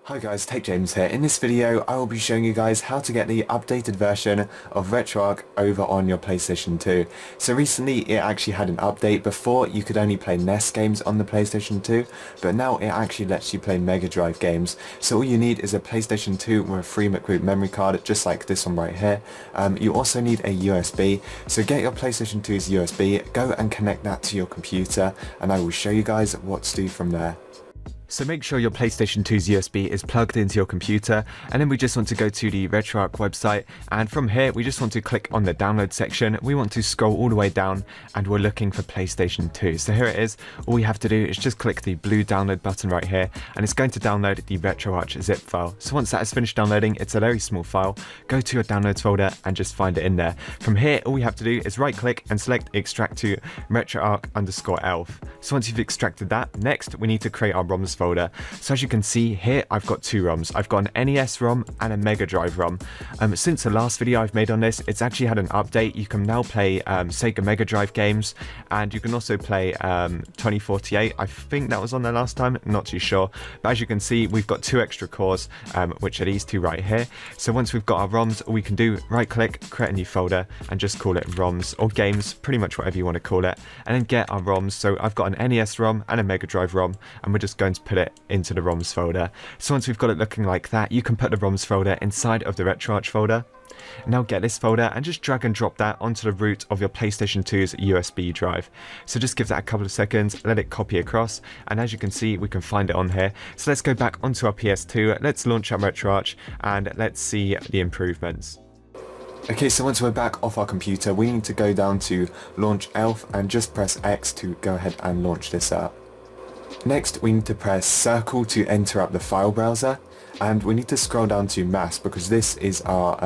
Hi guys, Tech James here. In this video I will be showing you guys how to get the updated version of RetroArch over on your PlayStation 2. So recently it actually had an update. Before you could only play Nes games on the PlayStation 2, but now it actually lets you play Mega Drive games. So all you need is a PlayStation 2 with a 3 memory card, just like this one right here. You also need a USB, so get your PlayStation 2's USB, go and connect that to your computer, and I will show you guys what to do from there. So make sure your PlayStation 2's USB is plugged into your computer, and then we just want to go to the RetroArch website, and from here we just want to click on the download section. We want to scroll all the way down and we're looking for PlayStation 2. So here it is. All we have to do is just click the blue download button right here, and it's going to download the RetroArch zip file. So once that is finished downloading, it's a very small file. Go to your downloads folder and just find it in there. From here all we have to do is right click and select extract to RetroArch_elf. So once you've extracted that, next we need to create our ROMs folder. So as you can see here, I've got two ROMs. I've got an NES ROM and a Mega Drive ROM. Since the last video I've made on this, it's actually had an update. You can now play Sega Mega Drive games, and you can also play 2048. I think that was on there last time, not too sure. But as you can see, we've got two extra cores, which are these two right here. So once we've got our ROMs, all we can do, right click, create a new folder, and just call it ROMs or games, pretty much whatever you want to call it, and then get our ROMs. So I've got an NES ROM and a Mega Drive ROM, and we're just going to put it into the ROMs folder. So once we've got it looking like that, you can put the ROMs folder inside of the RetroArch folder. Now get this folder and just drag and drop that onto the root of your PlayStation 2's USB drive. So just give that a couple of seconds, let it copy across, and as you can see we can find it on here. So let's go back onto our PS2, let's launch up RetroArch and let's see the improvements. Okay, so once we're back off our computer, we need to go down to Launch Elf and just press X to go ahead and launch this up. Next we need to press circle to enter up the file browser, and we need to scroll down to mass because this is our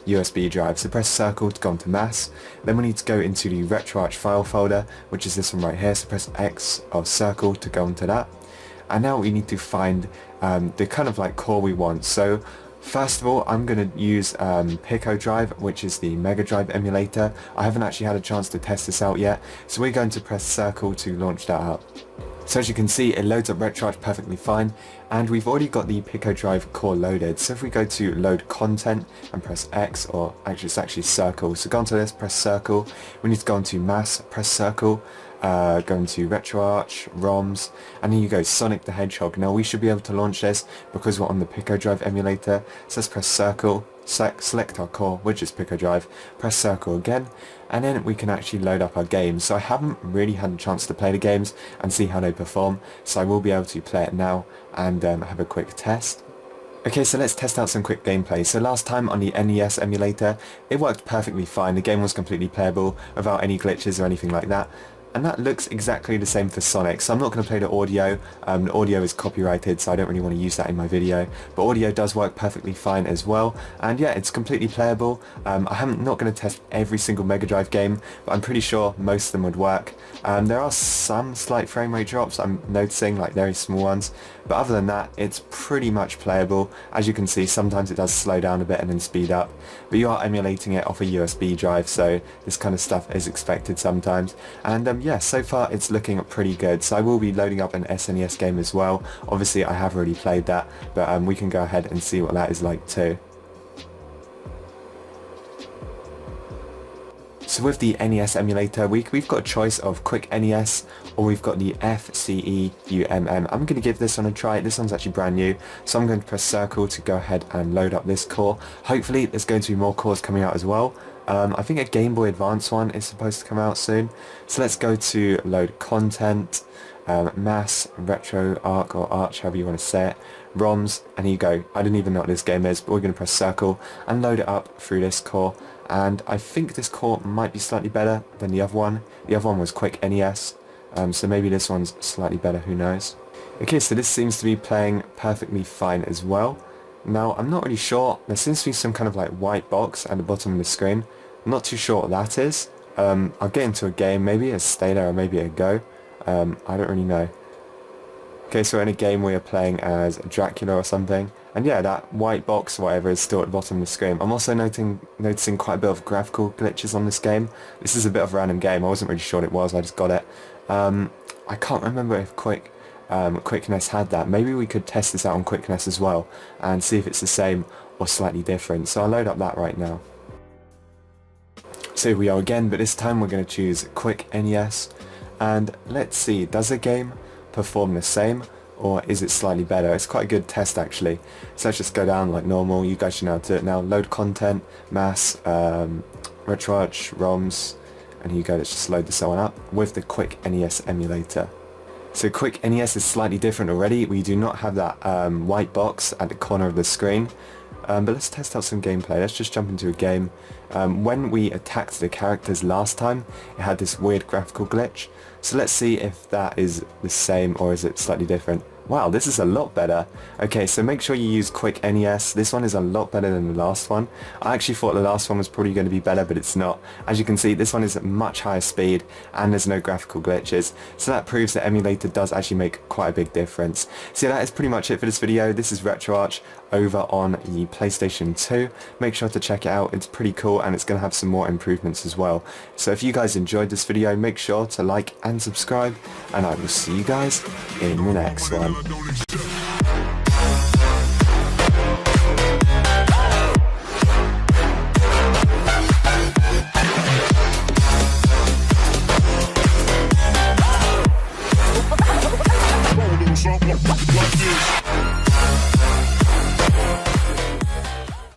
USB drive. So press circle to go into mass, then we need to go into the RetroArch file folder, which is this one right here. So press X or circle to go into that, and now we need to find the kind of like core we want. So first of all, I'm going to use Pico Drive, which is the Mega Drive emulator. I haven't actually had a chance to test this out yet, so we're going to press circle to launch that up. So as you can see, it loads up RetroArch perfectly fine, and we've already got the Pico Drive core loaded. So if we go to load content and press X, or actually it's actually circle, so go onto this, press circle, we need to go onto mass, press circle, go into RetroArch, ROMs, and then you go Sonic the Hedgehog. Now we should be able to launch this because we're on the Pico Drive emulator, so let's press circle, select our core, which is Pico Drive, press circle again, and then we can actually load up our games. So I haven't really had a chance to play the games and see how they perform, so I will be able to play it now and have a quick test. Okay, so let's test out some quick gameplay. So last time on the NES emulator, it worked perfectly fine. The game was completely playable without any glitches or anything like that. And that looks exactly the same for Sonic, so I'm not going to play the audio. The audio is copyrighted, so I don't really want to use that in my video, but audio does work perfectly fine as well, and yeah, it's completely playable. I'm not going to test every single Mega Drive game, but I'm pretty sure most of them would work. There are some slight frame rate drops I'm noticing, like very small ones, but other than that, it's pretty much playable. As you can see, sometimes it does slow down a bit and then speed up, but you are emulating it off a USB drive, so this kind of stuff is expected sometimes. And yeah, so far it's looking pretty good. So I will be loading up an SNES game as well. Obviously I have already played that, but we can go ahead and see what that is like too. So with the NES emulator, we've got a choice of Quick NES, or we've got the FCEUMM. I'm going to give this one a try. This one's actually brand new, so I'm going to press circle to go ahead and load up this core. Hopefully there's going to be more cores coming out as well. I think a Game Boy Advance one is supposed to come out soon. So let's go to load content, mass, RetroArch or Arch, however you want to say it, ROMs, and here you go. I didn't even know what this game is, but we're going to press circle and load it up through this core. And I think this core might be slightly better than the other one. The other one was Quick NES, so maybe this one's slightly better, who knows. Okay, so this seems to be playing perfectly fine as well. Now, I'm not really sure, there seems to be some kind of like white box at the bottom of the screen. I'm not too sure what that is. I'll get into a game, maybe a stay there or maybe a go. I don't really know. Okay, so in a game we are playing as Dracula or something, And yeah, that white box or whatever is still at the bottom of the screen. I'm also noticing quite a bit of graphical glitches on this game. This is a bit of a random game. I wasn't really sure what it was. I just got it. I can't remember if QuickNess had that. Maybe we could test this out on QuickNess as well and see if it's the same or slightly different. So I'll load up that right now. So here we are again, but this time we're going to choose Quick NES. And let's see, does a game perform the same, or is it slightly better? It's quite a good test actually. So let's just go down like normal. You guys should know how to do it now. Load content, mass, RetroArch, ROMs, and here you go. Let's just load this one up with the Quick NES emulator. So Quick NES is slightly different already. We do not have that white box at the corner of the screen. But let's test out some gameplay. Let's just jump into a game. When we attacked the characters last time, it had this weird graphical glitch. So let's see if that is the same or is it slightly different. Wow, this is a lot better. Okay, so make sure you use Quick NES. This one is a lot better than the last one. I actually thought the last one was probably going to be better, but it's not. As you can see, this one is at much higher speed and there's no graphical glitches. So that proves that emulator does actually make quite a big difference. So yeah, that is pretty much it for this video. This is RetroArch over on the PlayStation 2. Make sure to check it out. It's pretty cool and it's going to have some more improvements as well. So if you guys enjoyed this video, make sure to like and subscribe, and I will see you guys in the next one.